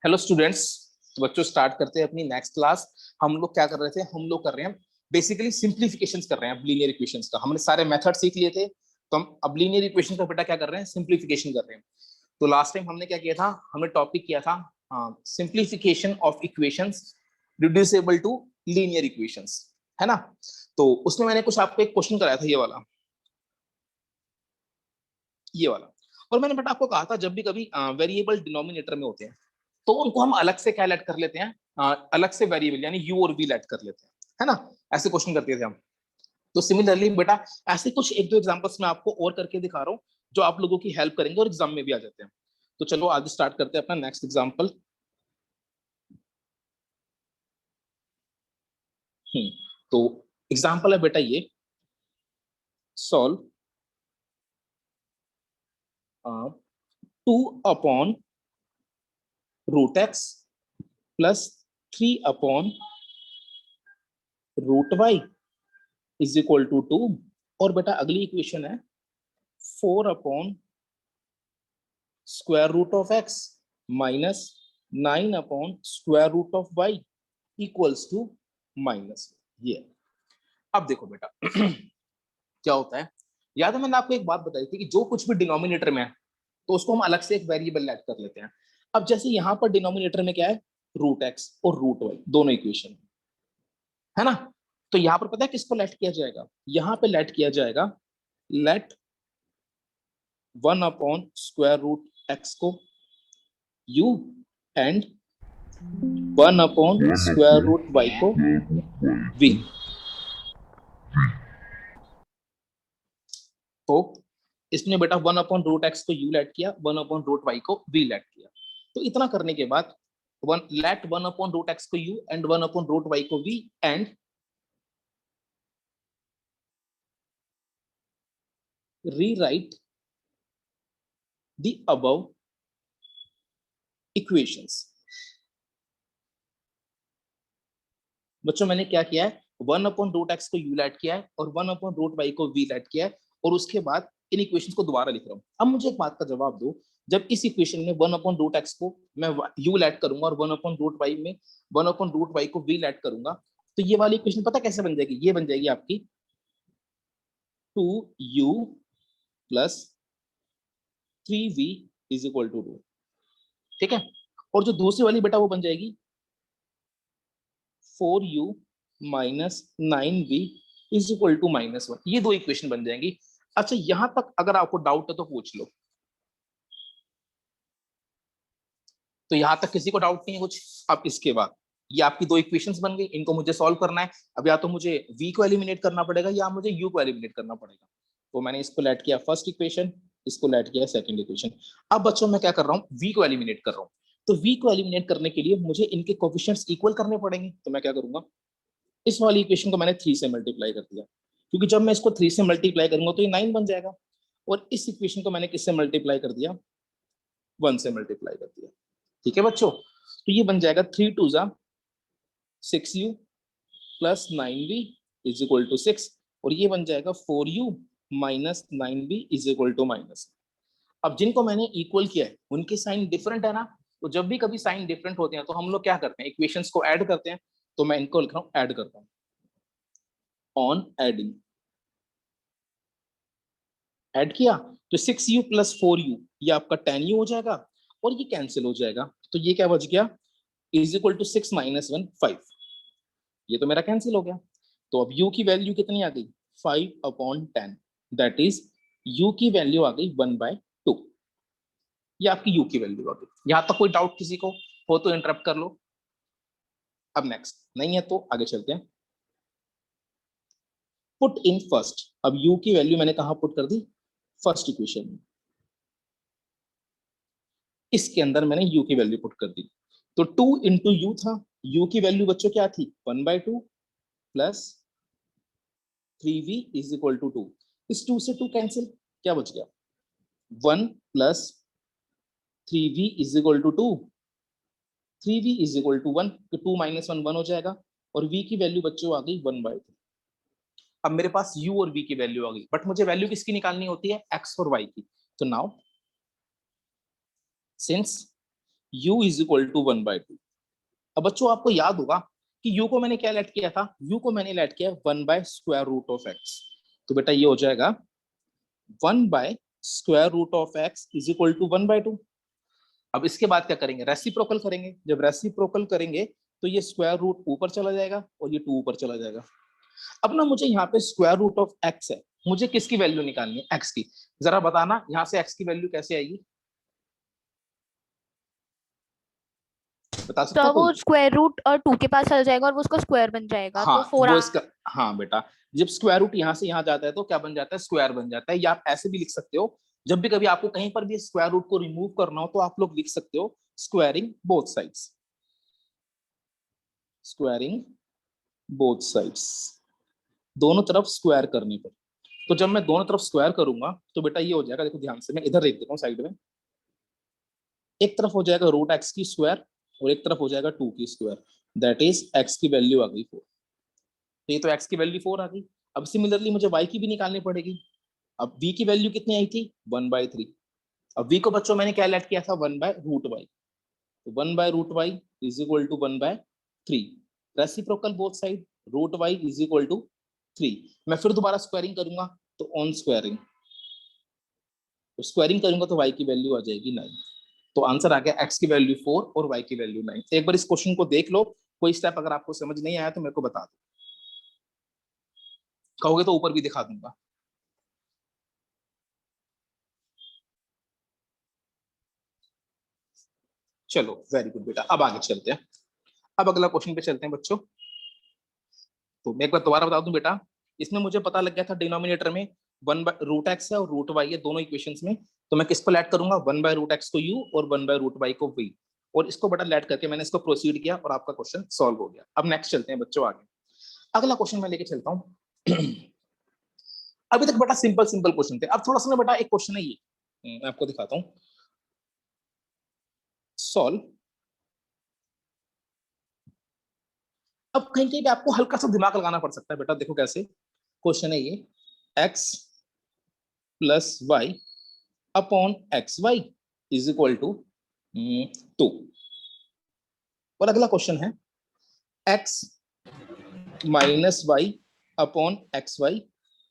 Hello students. तो बच्चों start करते हैं अपनी नेक्स्ट क्लास। हम लोग क्या कर रहे थे, हम लोग कर रहे हैं बेसिकली सिंप्लीफिकेशंस कर रहे हैं अब लीनियर इक्वेशंस का। हमने सारे मेथड सीख लिए थे, तो हम अब लीनियर इक्वेशन का बेटा क्या कर रहे हैं, सिंप्लीफिकेशन कर रहे हैं। तो लास्ट टाइम हमने क्या किया था, हमने टॉपिक किया था simplification of equations reducible to linear equations, है ना। तो उसमें मैंने कुछ आपको एक क्वेश्चन कराया था, ये वाला। और मैंने बेटा आपको कहा था जब भी कभी वेरिएबल डिनोमिनेटर में होते हैं तो उनको हम अलग से क्या लेट कर लेते हैं, अलग से वेरिएबल यानी यू और वी लेट कर लेते हैं, है ना। ऐसे क्वेश्चन करते थे हम। तो सिमिलरली बेटा ऐसे कुछ एक दो एग्जांपल्स मैं आपको और करके दिखा रहा हूँ जो आप लोगों की हेल्प करेंगे और एग्जाम में भी आ जाते हैं। तो चलो आज स्टार्ट करते हैं अपना नेक्स्ट एग्जांपल। तो एग्जांपल है बेटा ये, solve 2/√x plus 3/√y is equal to 2। और बेटा अगली इक्वेशन है 4/√x minus 9/√y equals to minus ये। अब देखो बेटा क्या होता है, याद है मैंने आपको एक बात बताई थी कि जो कुछ भी डिनोमिनेटर में है तो उसको हम अलग से एक वेरिएबल ऐड कर लेते हैं। अब जैसे यहाँ पर डिनोमिनेटर में क्या है, √x और √y दोनों इक्वेशन है ना। तो यहाँ पर पता है किसको लेट किया जाएगा, यहाँ पे लेट किया जाएगा लेट 1/√x को u एंड 1/√y को v। तो इसने बेटा 1/√x को u लेट किया, 1/√y को v लेट किया। तो इतना करने के बाद लेट 1/√x को u एंड 1/√y को v and rewrite the above equations। बच्चों मैंने क्या किया है, 1/√x को u लेट किया है और 1/√y को v लेट किया है और उसके बाद इन इक्वेशंस को दोबारा लिख रहा हूँ। अब मुझे एक बात का जवाब दो, जब इस इक्वेशन में 1/√x को मैं u लेट करूंगा और 1/√y में 1/√y को v लेट करूंगा तो ये वाली इक्वेशन पता कैसे बन जाएगी, ये बन जाएगी आपकी 2u plus 3v is equal to 2। ठीक है। और जो दूसरी वाली बेटा वो बन जाएगी 4u minus 9v is equal to -1। ये दो इक्वेशन बन जाएंगी। अच्छा यहां तक अगर आपको डाउट है तो पूछ लो। तो यहां तक किसी को डाउट नहीं है कुछ। अब इसके बाद ये आपकी दो इक्वेशंस बन गई, इनको मुझे सॉल्व करना है। अब या तो मुझे v को एलिमिनेट करना पड़ेगा या मुझे u को एलिमिनेट करना पड़ेगा। तो मैंने इसको लेट किया फर्स्ट इक्वेशन, इसको लेट किया सेकंड इक्वेशन। अब बच्चों मैं क्या कर रहा हूँ, v को एलिमिनेट कर रहा हूँ। तो v को एलिमिनेट करने के लिए मुझे इनके कोफिशिएंट्स इक्वल करने पड़ेंगे। तो मैं क्या करूंगा, इस वाली इक्वेशन को मैंने 3 से मल्टीप्लाई कर दिया, क्योंकि जब मैं इसको 3 से मल्टीप्लाई करूंगा तो ये 9 बन जाएगा। और इस इक्वेशन को मैंने किससे मल्टीप्लाई कर दिया, 1 से मल्टीप्लाई कर दिया। ठीक है बच्चों, तो ये बन जाएगा 3 × 2 = 6u plus 9v is equal to 6। और ये बन जाएगा 4u minus 9v is equal to minus. अब जिनको मैंने इक्वल किया है उनके साइन डिफरेंट है ना। तो जब भी कभी साइन डिफरेंट होते हैं तो हम लोग क्या करते हैं, इक्वेशंस को ऐड करते हैं। तो मैं इनको लिख रहा हूँ, ऐड करता हूँ, ऑन एडिंग। ऐड किया तो 6u प्लस 4u ये आपका 10u हो जाएगा और ये कैंसिल हो जाएगा। तो ये क्या बच गया, इज इक्वल टू 6 - 1 5। ये तो मेरा कैंसिल हो गया। तो अब u की वैल्यू कितनी आ गई, 5/10। दैट इज u की वैल्यू आ गई 1/2। ये आपकी u की वैल्यू आ गई। यहां तक कोई डाउट किसी को हो तो इंटरप्ट कर लो। अब नेक्स्ट नहीं है तो आगे चलते हैं। Put in first. अब u की वैल्यू मैंने कहा पुट कर दी, फर्स्ट इक्वेशन में। इसके अंदर मैंने u की वैल्यू पुट कर दी। तो 2 × u था, u की वैल्यू बच्चों क्या थी, 1/2 plus 3v is equal to 2। इस 2 से 2 कैंसिल, क्या बच गया, 1 plus 3v is equal to 2। 3v is equal to 1, तो 2 - 1 1 हो जाएगा। और v की वैल्यू बच्चों आ गई 1/3। अब मेरे पास u और v की वैल्यू आ गई, बट मुझे वैल्यू किसकी निकालनी होती है, x और y की। तो now since u is equal to 1/2। अब बच्चों आपको याद होगा कि u को मैंने क्या लेट किया था, u को मैंने लेट किया 1/√x। तो बेटा ये हो जाएगा 1/√x इज इक्वल टू 1/2। अब इसके बाद क्या करेंगे, रेसिप्रोकल करेंगे। जब रेसिप्रोकल करेंगे तो ये स्क्वायर रूट ऊपर चला जाएगा और ये 2 ऊपर चला जाएगा। अब ना मुझे यहाँ पे स्क्वायर रूट ऑफ x है, मुझे किसकी वैल्यू निकालनी है, x की। जरा बताना यहाँ से x की वैल्यू कैसे आएगी, बता सकता तो है वो कोई? स्क्वायर रूट और 2 के पास चल जाएगा और वो उसका स्क्वायर बन जाएगा, तो हाँ 4 वो इसका, हाँ बेटा जब स्क्वायर रूट यहाँ से यहाँ जाता है तो क्या बन जाता है, स्क्वायर बन जाता है। या आप ऐसे भी लिख सकते हो, जब भी कभी आपको कहीं पर भी स्क्वायर रूट को रिमूव करना हो तो आप लोग लिख सकते हो squaring both sides, squaring both sides, दोनों तरफ स्क्वायर करने पर। तो जब मैं दोनों तरफ स्क्वायर करूंगा तो बेटा ये हो जाएगा, देखो ध्यान से, मैं इधर देख देता हूँ साइड में, एक तरफ हो जाएगा रूट एक्स की स्क्वायर और एक तरफ हो जाएगा 2 की स्क्वायर, दैट इज एक्स की वैल्यू आ गई 4। तो ये तो एक्स की वैल्यू 4 आ गई। अब सिमिलरली मुझे वाई की भी निकालनी पड़ेगी। अब v की वैल्यू कितनी आई थी, 1/3। अब v को बच्चों मैंने क्या लेट किया था, 1/√y। तो 1/√y is equal to 1/3। Reciprocal both side, root y is equal to 3। मैं फिर दोबारा स्क्वायरिंग करूंगा तो ऑन स्क्वायरिंग, तो स्क्वायरिंग करूंगा तो y की वैल्यू आ जाएगी 9। तो आंसर आ गया x की वैल्यू 4 और y की वैल्यू 9। एक बार इस क्वेश्चन को देख लो, कोई स्टेप अगर आपको समझ नहीं आया तो मेरे को बता दो, कहोगे तो ऊपर भी दिखा दूंगा। चलो वेरी गुड बेटा, अब आगे चलते हैं। अब अगला क्वेश्चन पे चलते हैं बच्चों। तो मैं एक बार दोबारा बता दूं बेटा, इसमें मुझे पता लग गया था डिनोमिनेटर में √x है और √y है दोनों इक्वेशंस में। तो मैं किसको ऐड करूंगा, 1/√x को u और 1/√y को v, और इसको बेटा ऐड करके मैंने इसको प्रोसीड किया और आपका क्वेश्चन सॉल्व हो गया। अब नेक्स्ट चलते हैं बच्चों आगे। अगला क्वेश्चन मैं लेके चलता हूँ। अभी तक बेटा सिंपल सिंपल क्वेश्चन थे, अब थोड़ा सा ना बेटा एक क्वेश्चन है ये, मैं आपको दिखाता हूँ। सॉल्व, अब कहीं कहीं पे आपको हल्का सा दिमाग लगाना पड़ सकता है बेटा, देखो कैसे क्वेश्चन है ये, x plus y upon x y is equal to 2। और अगला क्वेश्चन है x minus y upon x y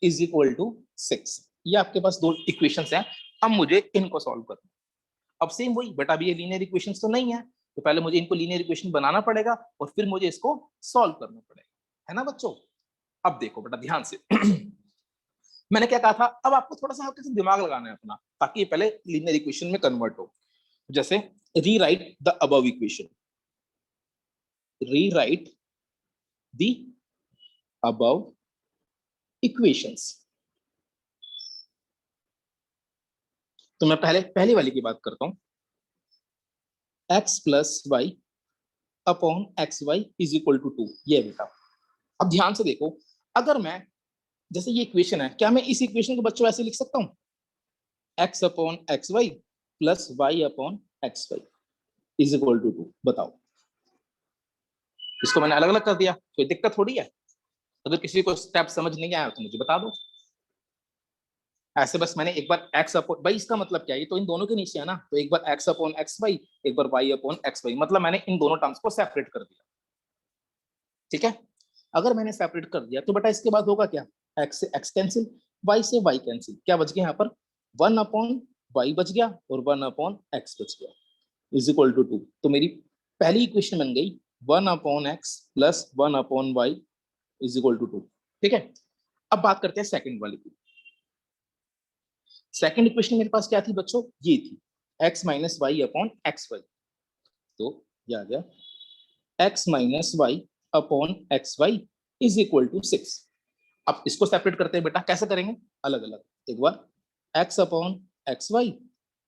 is equal to 6। ये आपके पास दो इक्वेशंस हैं, अब मुझे इनको सॉल्व करना। अब सेम वही बेटा, अभी ये लीनियर इक्वेशंस तो नहीं है, तो पहले मुझे इनको लीनियर इक्वेशन बनाना पड़ेगा और फिर मुझे इसको सॉल्व करना पड़ेगा, है ना बच्चों। अब देखो बेटा ध्यान से, मैंने क्या कहा था, अब आपको थोड़ा सा हल्का सा दिमाग लगाना है अपना, ताकि ये पहले लीनियर इक्वेशन में कन्वर्ट हो। जैसे rewrite the above equation, rewrite the above equations. तो मैं पहले पहली वाली की बात करता हूं, x plus y upon x y is equal to 2, ये बेटा। अब ध्यान से देखो, अगर मैं, जैसे ये इक्वेशन है, क्या मैं इस इक्वेशन को बच्चों ऐसे लिख सकता हूं, x upon x y plus y upon x y is equal to 2, बताओ। इसको मैंने अलग अलग कर दिया, कोई दिक्कत थोड़ी है। अगर किसी को स्टेप समझ नहीं आया तो मुझे बता दो। ऐसे बस मैंने एक बार x अपॉन, भाई इसका मतलब क्या है, ये तो इन दोनों के नीचे है ना, तो एक बार x अपॉन एक्स वाई, एक बार y अपॉन एक्स वाई, मतलब मैंने इन दोनों टर्म्स को सेपरेट कर दिया। ठीक है, अगर मैंने सेपरेट कर दिया तो बेटा इसके बाद होगा क्या, x से x कैंसिल, y से y कैंसिल, क्या बच गया यहाँ पर, 1 अपॉन y बच गया और 1 अपॉन x बच गया इज इक्वल टू 2। तो मेरी पहली इक्वेशन बन गई 1 upon x plus 1 upon y is equal to 2। ठीक है, अब बात करते हैं सेकंड वाली की। सेकंड इक्वेशन मेरे पास क्या थी बच्चों, ये थी x minus y upon x y. तो ये आ गया x minus y upon x y is equal to 6। अब इसको सेपरेट करते हैं बेटा, कैसे करेंगे, अलग अलग। एक बार x upon x y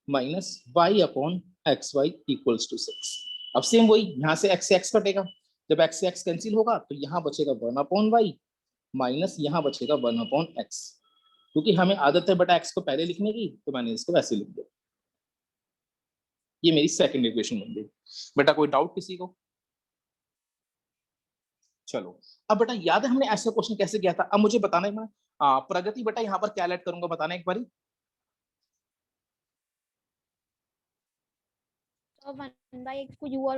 minus y upon x y equals to 6। अब सेम वही, यहाँ से x से x कटेगा, जब x से x कैंसिल होगा तो यहाँ बचेगा 1 अपॉन वाई माइनस यहाँ बचेगा 1 अपॉन एक्स। क्योंकि हमें आदत है बेटा x को पहले लिखने की, तो मैंने इसको वैसे लिख दिया। ये मेरी सेकंड इक्वेशन बन गई। बेटा कोई डाउट किसी को? चलो, अब बेटा याद है हमने ऐसा क्वेश्चन कैसे किया था, अब मुझे बताना है। मैं प्रगति बेटा यहाँ पर क्या ऐड करूंगा, बताना एक बारी। 1 by x को u और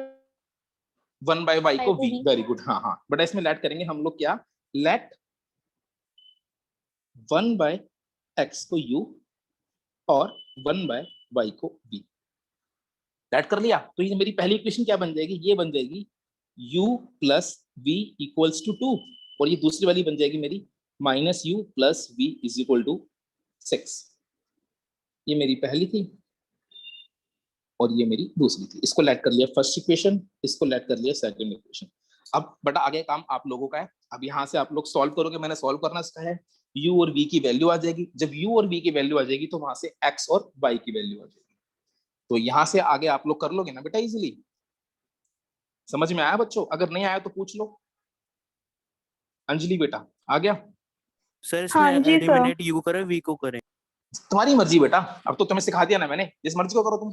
1 by y को v, v। Very good. हाँ हाँ, बट इसमें लेट करेंगे हम लोग क्या, लेट 1 by x को u और 1 by y को v। लेट कर लिया तो ये मेरी पहली इक्वेशन क्या बन जाएगी, ये बन जाएगी u plus v equals to 2, और ये दूसरी वाली बन जाएगी मेरी minus u plus v is equal to 6। ये मेरी पहली थी और ये मेरी दूसरी थी। इसको लेट कर लिया फर्स्ट इक्वेशन, इसको लेट कर लिया सेकंड इक्वेशन। अब बड़ा आगे काम आप लोगों का है। अब यहाँ से आप लोग सॉल्व करोगे, मैंने सॉल्व करना सिखाया है। u और v की वैल्यू आ जाएगी, जब u और v की वैल्यू आ जाएगी तो वहां से x और y की वैल्यू आ जाएगी। तो यहाँ से आगे आप लोग कर लोगे ना बेटा इजीली। समझ में आया बच्चों? अगर नहीं आया तो पूछ लो। अंजलि बेटा आ गया? सर इसमें हाँ जी सर। एलिमिनेट यू करें वी को करें? तुम्हारी मर्जी बेटा, अब तो तुम्हें सिखा दिया ना मैंने, जिस मर्जी को करो तुम।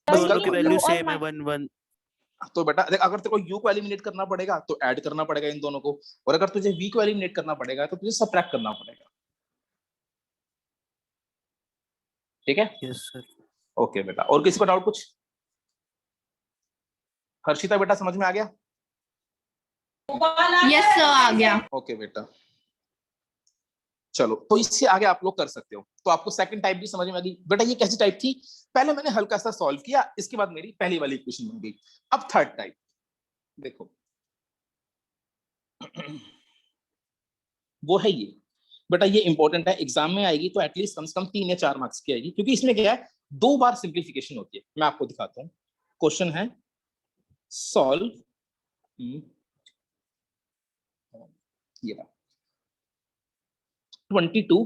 बस दोनों की कर वैल्यू u और सेम है 1 1। तो बेटा देख, अगर तेरे को u को एलिमिनेट करना पड़ेगा तो ऐड करना पड़ेगा इन दोनों को, और अगर तुझे v को एलिमिनेट करना पड़ेगा तो तुझे सबट्रैक्ट करना पड़ेगा। ठीक है? Yes sir. ओके बेटा, और किसी को डाउट कुछ? हर्षिता बेटा समझ में आ गया? यस सर आ गया। ओके बेटा, चलो तो इससे आगे आप लोग कर सकते हो। तो आपको सेकंड टाइप भी समझ में आ गई बेटा, ये कैसी टाइप थी? पहले मैंने हल्का सा सॉल्व किया, इसके बाद मेरी पहली वाली इक्वेशन बन गई। अब थर्ड टाइप देखो, वो है ये बेटा, ये इंपॉर्टेंट है, एग्जाम में आएगी तो एटलीस्ट कम से कम 3 या 4 मार्क्स की आएगी, क्योंकि इसमें क्या है, 2 बार सिंप्लीफिकेशन होती है। मैं आपको दिखाता हूँ। क्वेश्चन है सॉल्व ये 22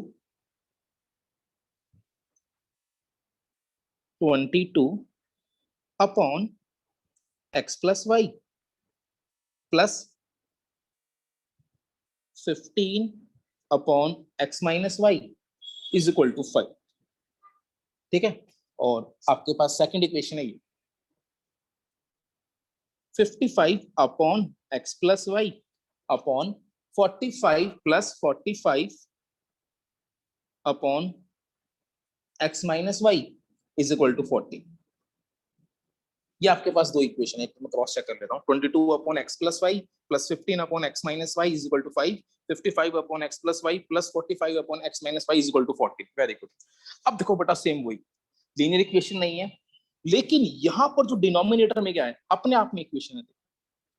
upon x plus y plus 15 upon x minus y is equal to 5। ठीक है? और आपके पास सेकंड इक्वेशन है ये 55 upon x plus y upon 45 plus 45 upon x minus y is equal to 40। ये आपके पास दो इक्वेशन है, एक मैं क्रॉस चेक कर लेता हूँ। 22 upon x plus y plus 15 upon x minus y is equal to 5, 55 upon x plus y plus 45 upon x minus y is equal to 40। Very good. अब देखो बेटा, सेम वही लीनियर इक्वेशन नहीं है, लेकिन यहाँ पर जो डिनोमिनेटर में क्या है, अपने आप में इक्वेशन है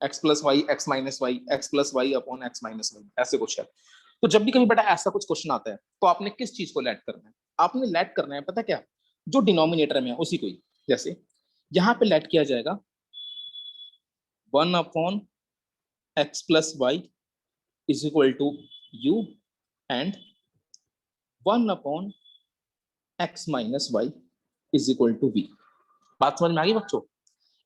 x plus y x minus y x plus y upon x minus y, ऐसे कुछ है। तो जब भी कभी बेटा ऐसा कुछ क्वेश्चन आता है तो आपने किस चीज को लेट करना है? आपने लेट करना है पता क्या, जो डिनोमिनेटर में है उसी को ही। जैसे यहाँ पे लेट किया जाएगा 1 upon x plus y is equal to u and 1 upon x minus y is equal to v. बात समझ में आ गई बच्चों?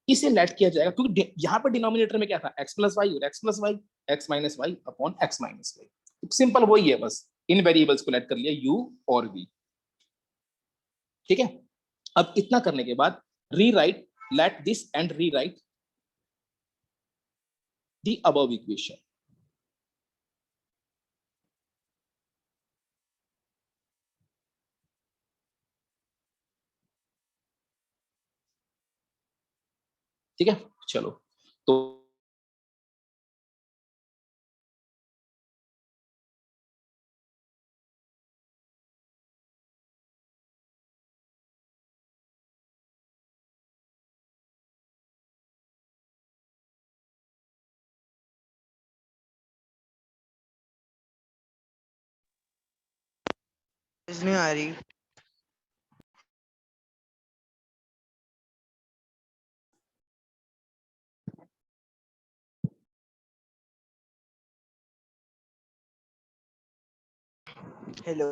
इसे लेट किया जाएगा क्योंकि यहाँ पर डिनोमिनेटर में क्या था, x प्लस वाई और x plus y, x minus y upon x minus y. Simple वही है, बस इन वेरिएबल्स को लेट कर लिया u और v। ठीक है? अब इतना करने के बाद rewrite, let this and rewrite the above equation. ठीक है? चलो तो नहीं आ रही। हेलो।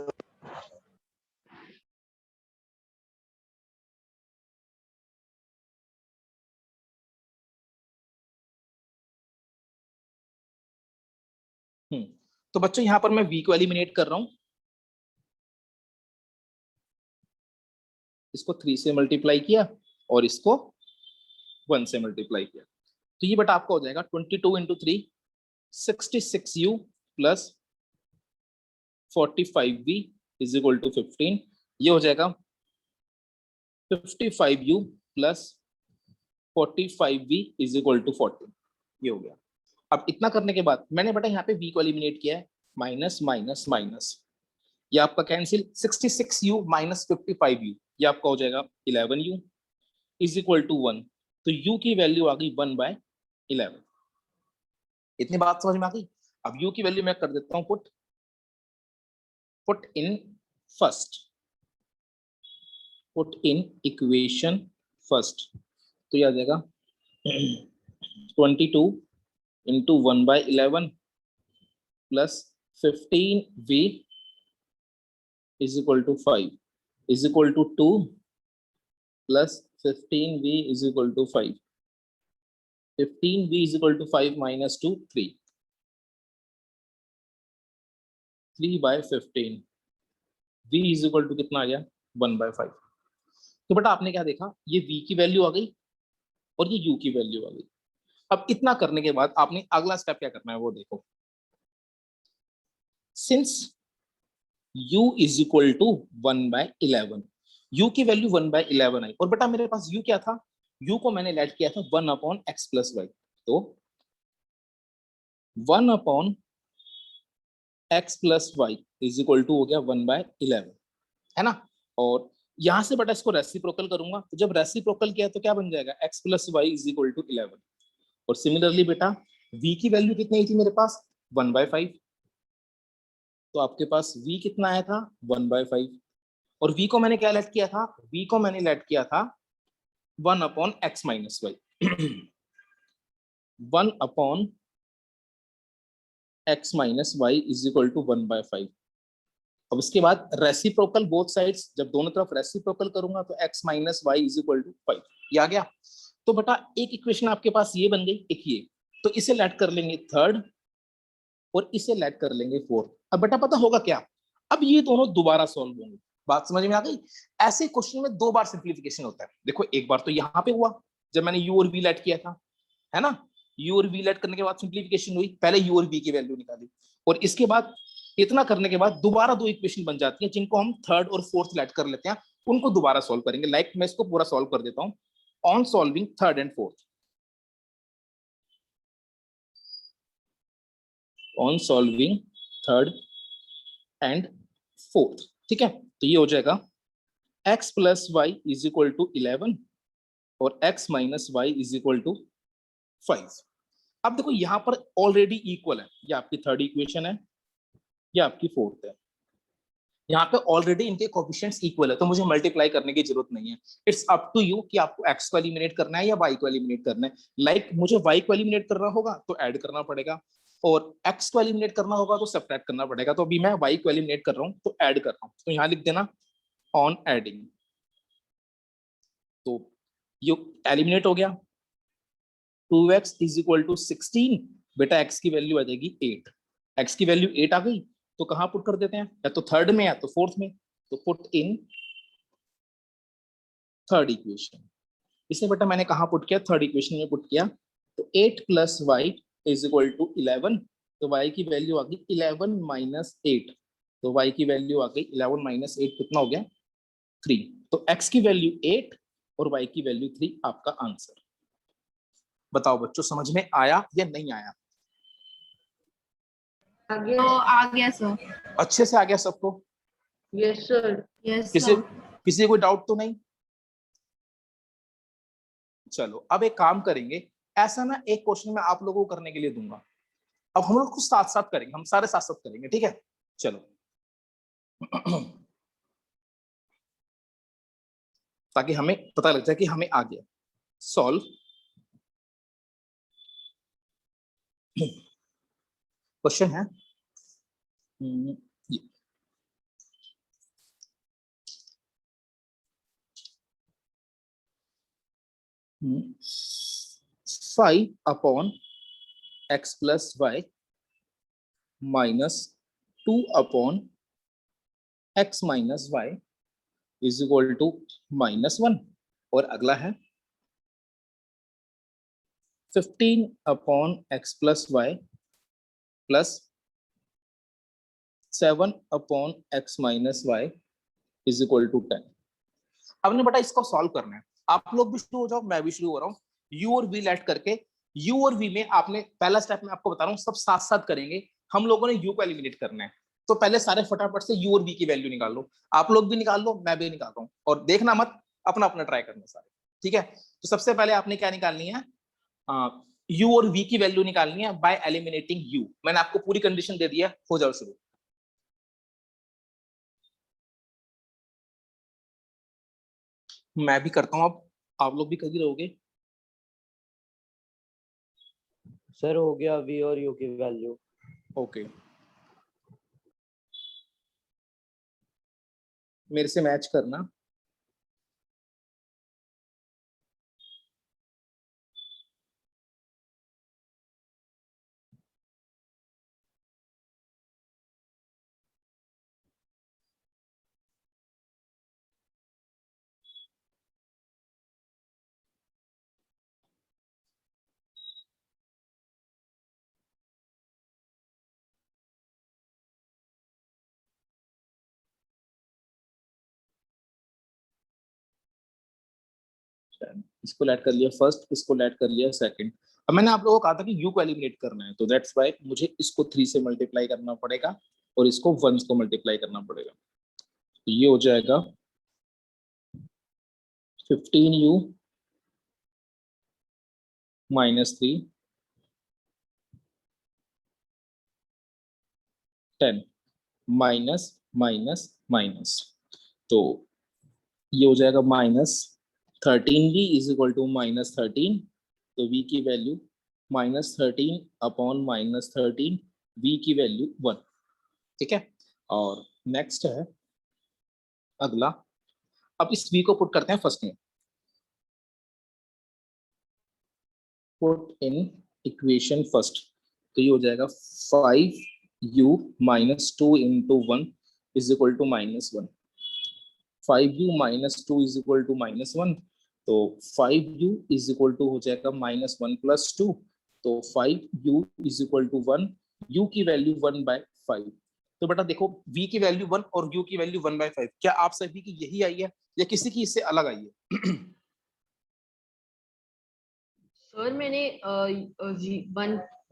तो बच्चों यहाँ पर मैं v को एलिमिनेट कर रहा हूं, इसको 3 से मल्टीप्लाई किया और इसको 1 से मल्टीप्लाई किया, तो ये बेटा आपका हो जाएगा 22 into 3 66u plus 45v is equal to 15। ये हो जाएगा 55u plus 45v is equal to 40, ये हो गया। अब इतना करने के बाद मैंने बेटा यहाँ पे v को एलिमिनेट किया है, माइनस माइनस माइनस, ये आपका कैंसिल, 66u माइनस 55u, ये आपका हो जाएगा 11u इज इक्वल टू 1। तो u की वैल्यू आ गई 1/11। इतनी बात समझ में आ गई। अब u की वैल्यू मैं कर देता हूँ put in first, put in equation first, तो ये आ जाएगा 22 into 1/11 plus 15v is equal to 5 is equal to 2 plus 15v is equal to 5, 15v is equal to 5 minus 2 3, 3/15, v is equal to कितना आ गया 1/5। तो बेटा आपने क्या देखा, ये v की वैल्यू आ गई और ये u की वैल्यू आ गई। अब इतना करने के बाद आपने अगला स्टेप क्या करना है वो देखो। Since u is equal to 1/11, u की वैल्यू 1/11 आई और बेटा मेरे पास u क्या था, u को मैंने लेट किया था 1/x प्लस वाई, तो 1/x plus y is equal to हो गया 1/11, है ना। और यहां से बेटा इसको रेसिप्रोकल करूंगा, तो जब रेसिप्रोकल किया तो क्या बन जाएगा, x plus y is equal to 11। और सिमिलरली बेटा v की वैल्यू कितनी थी मेरे पास 1/5, तो आपके पास v कितना आया था 1/5, और v को मैंने क्या लेट किया था, v को मैंने लेट किया था 1/x minus y, 1/x minus y is equal to 1/5। अब इसके बाद रेसिप्रोकल बोथ साइड्स, जब दोनों तरफ रेसिप्रोकल करूंगा तो x minus y is equal to 5, ये आ गया। तो बेटा एक इक्वेशन आपके पास ये बन गई, एक ये, तो इसे लेट कर लेंगे थर्ड और इसे लेट कर लेंगे फोर्थ। अब बेटा पता होगा क्या, अब ये दोनों दोबारा सॉल्व होंगे। बात समझ में आ गई। ऐसे क्वेश्चन में दो बार सिंप्लीफिकेशन होता है। देखो एक बार तो यहाँ पे हुआ जब मैंने u और v लेट किया था, है ना, u और v लेट करने के बाद सिंप्लीफिकेशन हुई, पहले u और v की वैल्यू निकाली, और इसके बाद इतना करने के बाद दोबारा दो इक्वेशन बन जाती है जिनको हम थर्ड और फोर्थ लेट कर लेते हैं, उनको दोबारा सॉल्व करेंगे। लाइक मैं इसको पूरा सॉल्व कर देता हूँ on solving third and fourth, on solving third and fourth, ठीक है। तो ये हो जाएगा x plus y is equal to 11 और x minus y is equal to 5। अब देखो यहाँ पर ऑलरेडी इक्वल है, ये आपकी थर्ड इक्वेशन है, ये आपकी फोर्थ है, यहाँ पे ऑलरेडी इनके कोएफिशिएंट्स इक्वल है, तो मुझे मल्टीप्लाई करने की जरूरत नहीं है। इट्स अप टू यू कि आपको x को एलिमिनेट करना है या y को एलिमिनेट करना है। लाइक मुझे y को एलिमिनेट करना होगा तो ऐड करना पड़ेगा, और x को एलिमिनेट करना होगा तो सब्ट्रैक्ट करना पड़ेगा। तो अभी मैं y को एलिमिनेट कर रहा हूँ तो ऐड कर रहा हूँ, तो यहाँ लिख देना ऑन एडिंग, तो ये एलिमिनेट हो गया। 2x इज इक्वल टू 16, बेटा x की वैल्यू आ जाएगी 8, x की वैल्यू 8 आ गई तो कहाँ पुट कर देते हैं, या तो थर्ड में या तो फोर्थ में, तो पुट इन थर्ड इक्वेशन। इसे बेटा मैंने कहाँ पुट किया, थर्ड इक्वेशन में पुट किया, तो 8 plus y is equal to 11, तो y की वैल्यू आ गई 11 माइनस 8, तो y की वैल्यू आ गई 11 माइनस 8 कितना हो गया 3, तो x की वैल्यू 8 और y की वैल्यू 3 आपका आंसर। बताओ बच्चों समझ में आया या नहीं आया? तो आ गया सर। अच्छे से आ गया सबको? Yes sir. यस किसी सर। किसी कोई डाउट तो नहीं? चलो अब एक काम करेंगे, ऐसा ना एक क्वेश्चन मैं आप लोगों को करने के लिए दूंगा, अब हम लोग कुछ साथ साथ करेंगे, हम सारे साथ साथ करेंगे, ठीक है। चलो ताकि हमें पता लग जाए कि हमें आ गया। सॉल्व क्वेश्चन है ये, 5 upon x plus y minus 2 upon x minus y is equal to -1, और अगला है 15 upon x plus y plus 7 upon x minus y is equal to 10। अब ने बेटा इसको सॉल्व करना है, आप लोग भी शुरू हो जाओ, मैं भी शुरू हो रहा हूँ। u और v लेट करके u और v में आपने पहला स्टेप में आपको बता रहा हूँ सब साथ साथ करेंगे, हम लोगों ने u को एलिमिनेट करना है। तो पहले सारे फटाफट से u और v की वैल्यू निकाल लो, आप लोग भी निकाल लो, मैं भी निकाल रहा हूँ, और देखना मत, अपना अपना ट्राई करना सारे, ठीक है। तो सबसे पहले आपने क्या निकालनी है, u और v की वैल्यू निकालनी है बाय एलिमिनेटिंग u। मैंने आपको पूरी कंडीशन दे दी है, हो जाओ शुरू। मैं भी करता हूँ, अब आप लोग भी कर ही रहोगे। सर हो गया v और u की वैल्यू। ओके, मेरे से मैच करना। इसको ऐड कर लिया फर्स्ट, इसको ऐड कर लिया सेकंड। अब मैंने आप लोगों को कहा था कि u को एलिमिनेट करना है, तो दैट्स व्हाई मुझे इसको 3 से मल्टीप्लाई करना पड़ेगा और इसको 1 को मल्टीप्लाई करना पड़ेगा। तो ये हो जाएगा 15u minus 3 10 minus minus minus, तो ये हो जाएगा minus 13v is equal to minus 13, तो v की value minus 13 upon minus 13, v की वैल्यू 1, ठीक है। और नेक्स्ट है अगला, अब इस v को पुट करते हैं फर्स्ट में, पुट इन इक्वेशन फर्स्ट, तो ये हो जाएगा 5u minus 2 into 1 is equal to minus 1, 5u minus 2 is equal to minus 1, तो 5u इज इक्वल टू हो जाएगा माइनस 1 प्लस 2, तो 5u is equal to 1, u की वैल्यू 1/5। तो बेटा देखो v की वैल्यू 1 और u की वैल्यू 1/5, क्या आप सभी की यही आई है या किसी की इससे अलग आई है? सर मैंने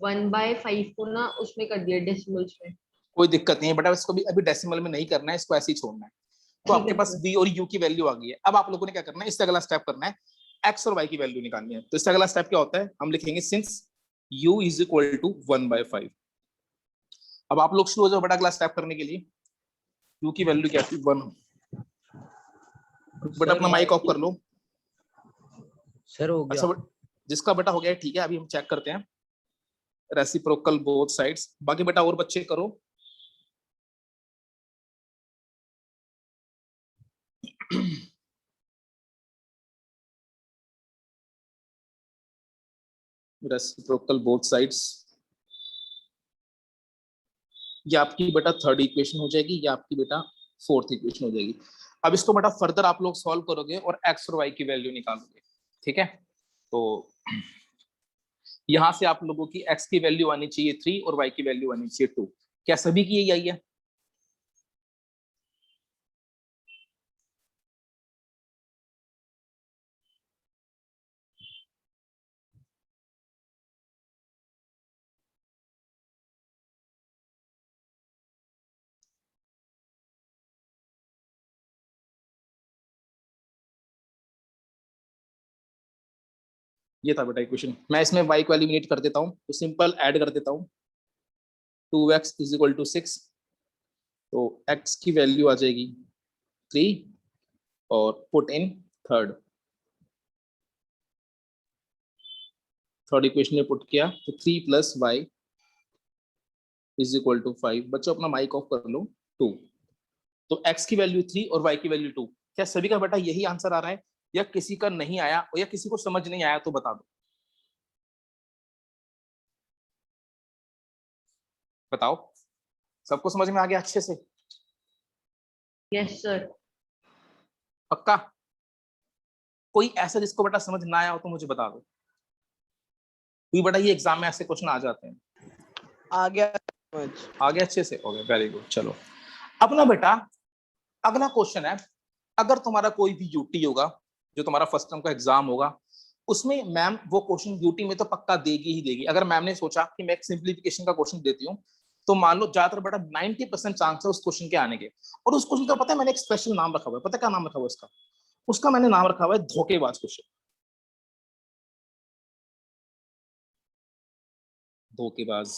1/5 को ना उसमें कर दिया डेसिमल्स में। कोई दिक्कत नहीं है बेटा, इसको भी अभी डेसिमल में नहीं करना है, इसको ऐसे ही छोड़ना है। तो ठीक आपके है पास सर। v और u की वैल्यू आ गई है। अब आप लोगों ने क्या करना है, इससे अगला स्टेप करना है, x और y की वैल्यू निकालनी है। तो इससे अगला स्टेप क्या होता है, हम लिखेंगे since u is equal to 1/5। अब आप लोग शुरू हो जाओ बेटा अगला स्टेप करने के लिए। u की वैल्यू क्या थी, 1। बेटा अपना माइक ऑफ कर लो। सर हो गया। अच्छा जिसका बेटा हो गया ठीक है, अभी हम चेक करते हैं रेसिप्रोकल बोथ साइड्स। बाकी बेटा और बच्चे करो। रेसिप्रोकल बोथ साइड्स, ये आपकी बेटा थर्ड इक्वेशन हो जाएगी, ये आपकी बेटा फोर्थ इक्वेशन हो जाएगी। अब इसको बेटा फर्दर आप लोग सॉल्व करोगे और x और y की वैल्यू निकालोगे, ठीक है। तो यहां से आप लोगों की x की वैल्यू आनी चाहिए 3 और y की वैल्यू आनी चाहिए 2। क्या सभी की यही आई है? ये था बेटा इक्वेशन। मैं इसमें y को एलिमिनेट कर देता हूँ, तो सिंपल ऐड कर देता हूँ, 2x इज इक्वल टू 6, तो x की वैल्यू आ जाएगी 3 और पुट इन थर्ड इक्वेशन में पुट किया, तो 3 plus y is equal to 5। बच्चों अपना माइक ऑफ कर लो। 2, तो x की वैल्यू 3 और y की वैल्यू 2। क्या सभी का बेटा यही आंसर आ रहा है या किसी का नहीं आया या किसी को समझ नहीं आया तो बता दो, बताओ। सबको समझ में आ गया अच्छे से? Yes sir. पक्का? कोई ऐसा जिसको बेटा समझ ना आया हो तो मुझे बता दो, क्योंकि बेटा ये एग्जाम में ऐसे क्वेश्चन आ जाते हैं। आ गया समझ। आ गया अच्छे से? हो गया, वेरी गुड। चलो अब ना बेटा अगला क्वेश्चन है, अगर तुम्हारा कोई भी यूटी होगा जो तुम्हारा फर्स्ट टर्म का एग्जाम होगा उसमें मैम वो क्वेश्चन ड्यूटी में तो पक्का देगी ही देगी। अगर मैम ने सोचा कि मैं एक सिंप्लीफिकेशन का क्वेश्चन देती हूँ, तो मान लो ज्यादातर बेटा 90% चांस है उस क्वेश्चन के आने के। और उस क्वेश्चन का पता है मैंने एक स्पेशल नाम रखा हुआ है, पता क्या नाम रखा हुआ है उसका? उसका मैंने नाम रखा हुआ है धोखेबाज क्वेश्चन। धोखेबाज।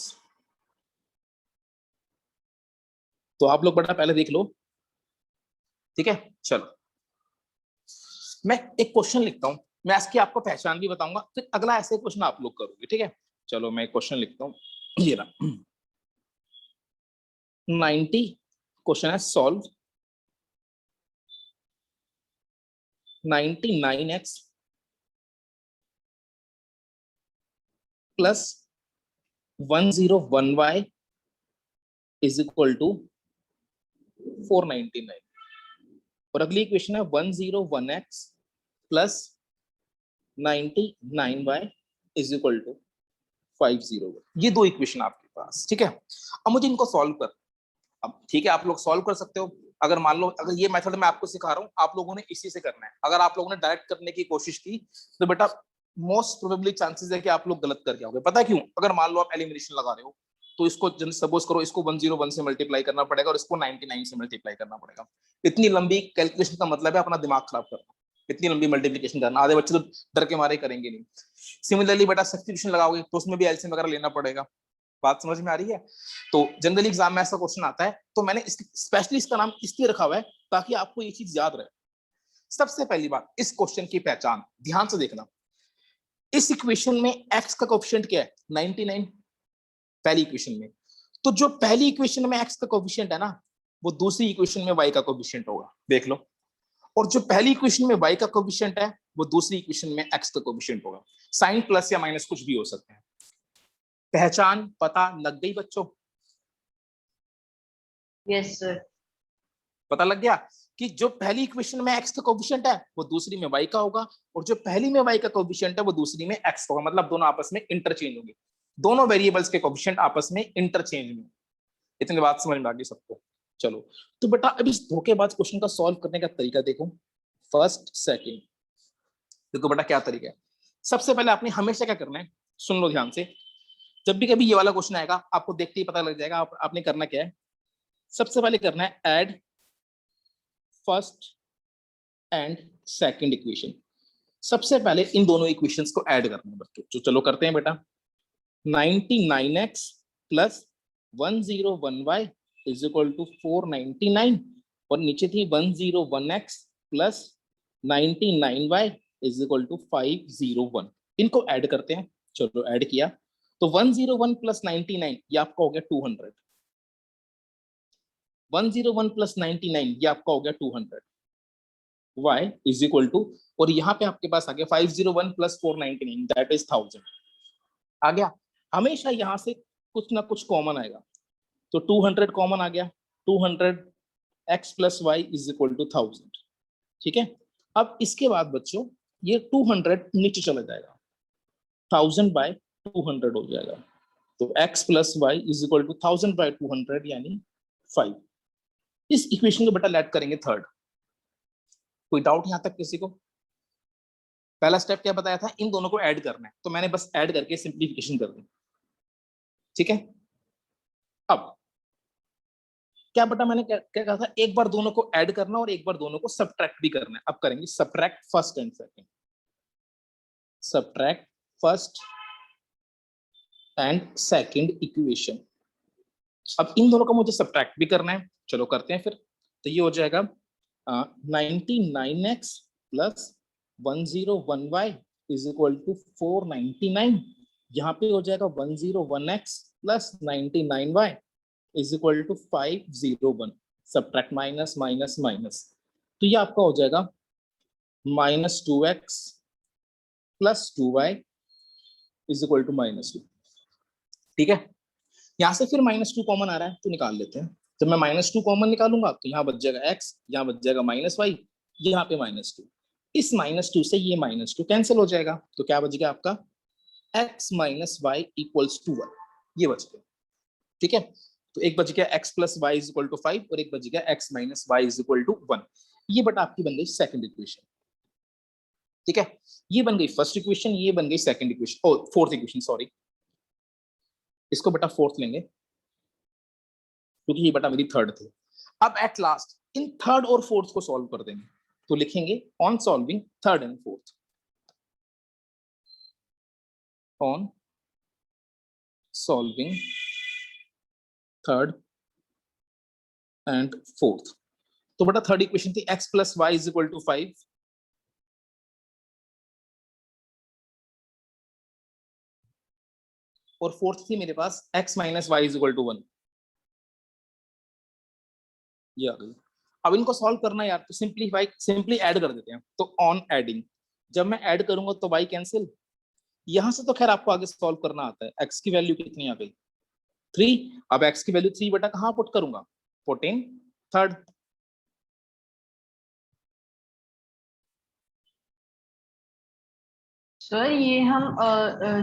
तो आप लोग बेटा पहले देख लो, ठीक है। चलो मैं एक क्वेश्चन लिखता हूं, मैं इसकी आपको पहचान भी बताऊंगा, फिर अगला ऐसे क्वेश्चन आप लोग करोगे, ठीक है। चलो मैं एक क्वेश्चन लिखता हूँ, ये रहा 90। क्वेश्चन है solve 99x plus 101y is equal to 499। और अगली इक्वेशन है 101x plus 99y is equal to 501। ये दो इक्वेशन आपके पास, ठीक है। अब मुझे इनको सॉल्व कर, अब ठीक है आप लोग सॉल्व कर सकते हो। अगर मान लो अगर ये मेथड मैं आपको सिखा रहा हूँ, आप लोगों ने इसी से करना है। अगर आप लोगों ने डायरेक्ट करने की कोशिश की तो बेटा मोस्ट प्रोबेबली चांसेस है कि आप लोग गलत करके आओगे। पता है क्यों? अगर मान लो आप एलिमिनेशन लगा रहे हो, तो इसको सपोज करो इसको 101 से मल्टीप्लाई करना पड़ेगा और इसको 99 से मल्टीप्लाई करना पड़ेगा। इतनी लंबी कैलकुलेशन का मतलब है अपना दिमाग खराब करना, इतनी लंबी मल्टीप्लिकेशन करना। आधे बच्चे तो डर के मारे करेंगे नहीं। सिमिलरली बेटा सब्स्टिट्यूशन लगाओगे तो उसमें भी एलसीएम वगैरह लेना पड़ेगा। बात समझ में आ रही है? तो जनरली एग्जाम में ऐसा क्वेश्चन आता है, तो मैंने स्पेशली इसका नाम इसलिए रखा हुआ है ताकि आपको ये चीज याद रहे। सबसे पहली बात, इस क्वेश्चन की पहचान ध्यान से देखना। इस इक्वेशन में x का कोएफिशिएंट क्या है? 99, पहली इक्वेशन में। तो जो पहली इक्वेशन में x का कोएफिशिएंट है ना, वो दूसरी इक्वेशन में y का कोएफिशिएंट होगा, देख लो। और जो पहली इक्वेशन में y का कोएफिशिएंट है, वो दूसरी इक्वेशन में x का कोएफिशिएंट होगा। साइन प्लस या माइनस कुछ भी हो सकते हैं। पहचान पता लग गई बच्चों? Yes sir. पता लग गया कि जो पहली इक्वेशन में x का कोएफिशिएंट है वो दूसरी में y का होगा, और जो पहली में y का कोएफिशिएंट है वो दूसरी में x का होगा। मतलब दोनों आपस में इंटरचेंज होंगे, दोनों वेरिएबल्स के कोएफिशिएंट आपस में इंटरचेंज होंगे। इतनी बात समझ में आ गई सबको? चलो तो बेटा अब इस धोखेबाज क्वेश्चन का सॉल्व करने का तरीका देखो, फर्स्ट सेकंड। देखो बेटा क्या तरीका है। सबसे पहले आपने हमेशा क्या करना है, सुन लो ध्यान से। जब भी कभी ये वाला क्वेश्चन आएगा आपको देखते ही पता लग जाएगा आपने करना क्या है। सबसे पहले करना है add first and second equation. सबसे पहले इन दोनों इक्वेशंस को ऐड करना है बच्चों। तो चलो करते हैं बेटा। 99x plus 101y is equal to 499, और नीचे थी 101x plus 99y is equal to 501। इनको ऐड करते हैं। चलो ऐड किया तो 101 प्लस 99 ये आपका हो गया 200। 101 प्लस 99 ये आपका हो गया 200। y इज इक्वल टू, और यहाँ पे आपके पास आ गया 501 प्लस 499 दैट इज 1000 आ गया। हमेशा यहाँ से कुछ ना कुछ कॉमन आएगा, तो 200 कॉमन आ गया। 200 x plus y is equal to 1000, ठीक है। अब इसके बाद बच्चों ये 200 नीचे चला जाएगा, 1000 बाय 200 हो जाएगा। तो x plus y is equal to 1000 by 200 यानी 5। इस इक्वेशन को बेटा लेट करेंगे थर्ड। कोई डाउट यहां तक किसी को? पहला स्टेप क्या बताया था, इन दोनों को ऐड करना है, तो मैंने बस ऐड करके सिंप्लीफिकेशन कर दी, ठीक है। अब क्या बेटा मैंने क्या कहा था, एक बार दोनों को ऐड करना और एक बार दोनों को सब्ट्रैक्ट भी करना है। अब करेंगे subtract first and second, subtract first and second equation. अब इन दोनों को मुझे सब्ट्रैक्ट भी करना है, चलो करते हैं फिर। तो ये हो जाएगा 99x plus 101y is equal to 499। यहाँ पे हो जाएगा 101x plus 99y is equal to 501। Subtract minus minus minus, तो ये आपका हो जाएगा minus 2x plus 2y is equal to minus 2, ठीक है। यहाँ से फिर माइनस 2 कॉमन आ रहा है तो निकाल लेते हैं। जब मैं माइनस 2 कॉमन निकालूंगा तो यहाँ बच जाएगा x, यहाँ बच जाएगा माइनस वाई, यहाँ पे माइनस 2। इस माइनस 2 से ये माइनस 2 कैंसिल हो जाएगा, तो क्या बच गया आपका x minus y equals to 1, ये बच गया, ठीक है। तो एक बच गया x plus y is equal to 5 और एक बच गया x minus y is equal to 1। ये बट आपकी बन गई सेकंड इक्वेशन। ठीक है, ये बन गई फर्स्ट इक्वेशन, ये बन गई सेकंड इक्वेशन, ओ फोर्थ इक्वेशन सॉरी, इसको बेटा फोर्थ लेंगे क्योंकि ये बेटा मेरी थर्ड थी। अब एट लास्ट इन थर्ड और फोर्थ को सॉल्व कर देंगे, तो लिखेंगे on solving third and fourth, on solving third and fourth. तो बेटा थर्ड इक्वेशन थी x plus y is equal to 5, और फोर्थ थी मेरे पास x minus y is equal to 1, ये आ गई। अब इनको सॉल्व करना है यार, तो सिंपली ऐड कर देते हैं, तो ऑन एडिंग, जब मैं ऐड करूंगा तो y कैंसिल, यहां से तो खैर आपको आगे सॉल्व करना आता है। x की वैल्यू कितनी आ गई 3, अब x की वैल्यू 3 बेटा कहां पुट करूंगा, पुट इन थर्ड, सर ये हम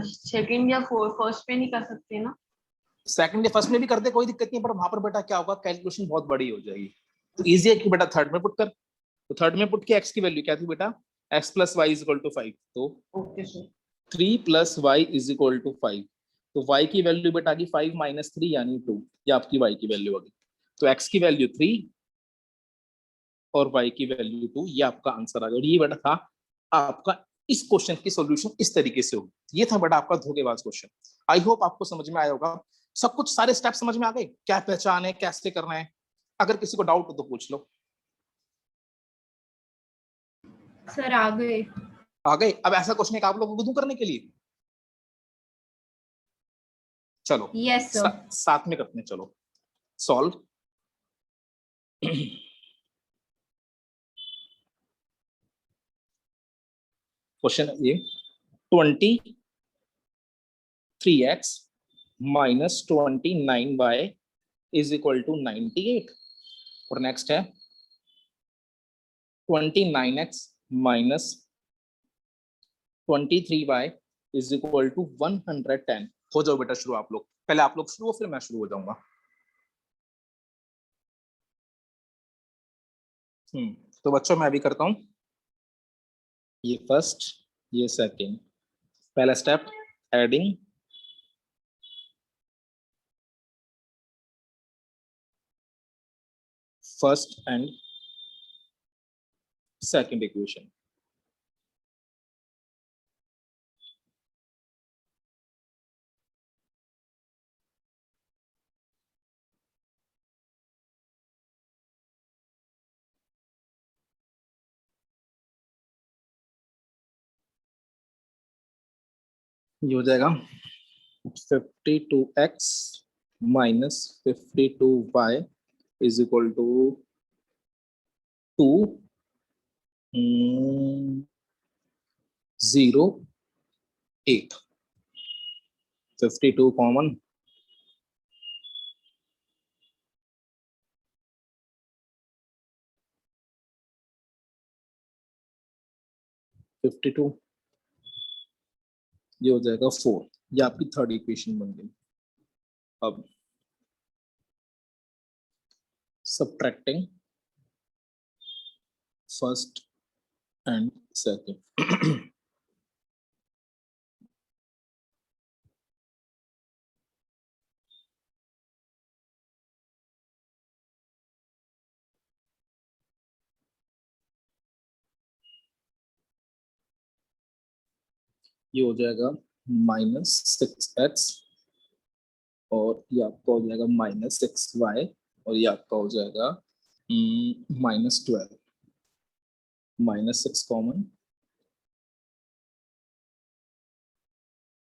सेकंड या फर्स्ट पे नहीं कर सकते ना? सेकंड या फर्स्ट में भी कर दे कोई दिक्कत नहीं, पर वहां पर बेटा क्या होगा, कैलकुलेशन बहुत बड़ी हो जाएगी, तो इजी है कि बेटा थर्ड में पुट कर। तो थर्ड में पुट किया, x की वैल्यू क्या थी बेटा, x plus y is equal to 5, तो okay sir. 3 plus y is equal to 5, तो y की वैल्यू बेटा आ गई 5 माइनस 3 यानी 2, ये आपकी y की वैल्यू आ गई। तो x की वैल्यू 3 और y की वैल्यू 2, ये आपका आंसर आ गया। और ये बेटा था आपका इस क्वेश्चन की सॉल्यूशन, इस तरीके से होगी। ये था बेटा आपका धोखेबाज क्वेश्चन। आई होप आपको समझ में आया होगा, सब कुछ सारे स्टेप समझ में आ गए, क्या पहचान है, कैसे करना है। अगर किसी को डाउट हो तो पूछ लो। सर आ गए। आ गए? अब ऐसा क्वेश्चन एक आप लोगों को दूं करने के लिए, चलो यस सर। साथ में करते हैं, चलो सॉल्व। क्वेश्चन ये 23x minus 29y is equal to 98, और नेक्स्ट है 29x minus 23y is equal to 110। हो जाओ बेटा शुरू आप लोग, पहले आप लोग शुरू हो फिर मैं शुरू हो जाऊंगा। तो बच्चों मैं अभी करता हूं ये फर्स्ट, ये सेकंड। पहला step adding, first and second equation. ये हो जाएगा 52x minus 52y is equal to 208। 52 common, 52, ये हो जाएगा 4, ये आपकी थर्ड इक्वेशन बन गई। अब सब्ट्रैक्टिंग फर्स्ट एंड सेकंड। ये हो जाएगा -6x, और ये आपका हो जाएगा -6y, और ये आपका हो जाएगा -12, -6 कॉमन।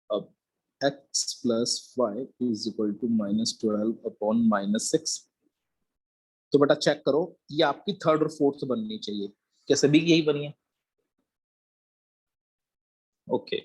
अब x plus y is equal to -12 upon -6। तो बेटा चेक करो, ये आपकी थर्ड और फोर्थ बननी चाहिए, क्या सभी की यही बनी है? ओके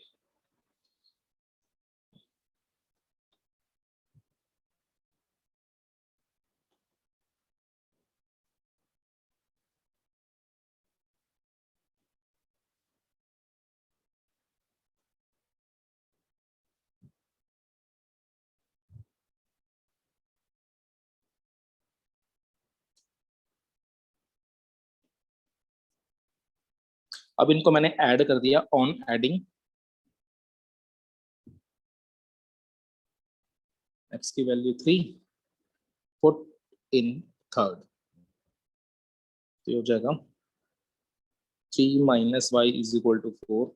अब इनको मैंने ऐड कर दिया ऑन एडिंग x की वैल्यू 3 पुट इन थर्ड, तो ये हो जाएगा 3 minus y is equal to 4,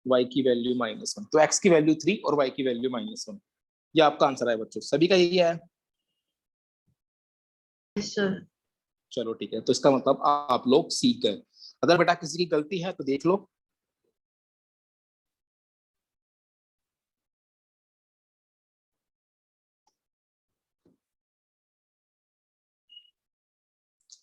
y की वैल्यू -1, तो x की वैल्यू 3 और y की वैल्यू -1, ये आपका आंसर है बच्चों, सभी का यही है। Yes, sir. चलो ठीक है, तो इसका मतलब आप लोग सीख गए। अगर बेटा किसी की गलती है तो देख लो।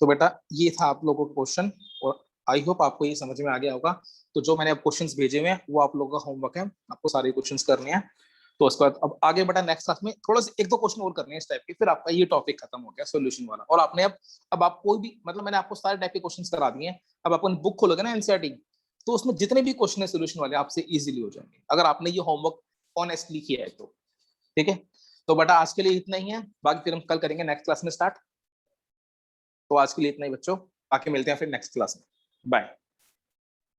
तो बेटा ये था आप लोगों का क्वेश्चन, और आई होप आपको ये समझ में आ गया होगा। तो जो मैंने अब क्वेश्चंस भेजे हुए हैं वो आप लोगों का होमवर्क है, आपको सारे क्वेश्चंस करने हैं। तो उसके बाद अब आगे बेटा नेक्स्ट क्लास में थोड़ा सा 1-2 क्वेश्चन और करने हैं इस टाइप के, फिर आपका ये टॉपिक खत्म हो गया सॉल्यूशन वाला। और आपने अब आप कोई भी मतलब मैंने आपको सारे टाइप के क्वेश्चंस करा दिए हैं। अब अपन बुक खोलोगे ना एनसीईआरटी, तो उसमें जितने भी क्वेश्चन है सोल्यूशन वाले आपसे इजीली हो जाएंगे, अगर आपने ये होमवर्क ऑनेस्टली किया है तो। ठीक है, तो बेटा आज के लिए इतना ही है, बाकी फिर हम कल करेंगे नेक्स्ट क्लास में स्टार्ट। तो आज के लिए इतना ही बच्चों, आके मिलते हैं फिर नेक्स्ट क्लास में। बाय।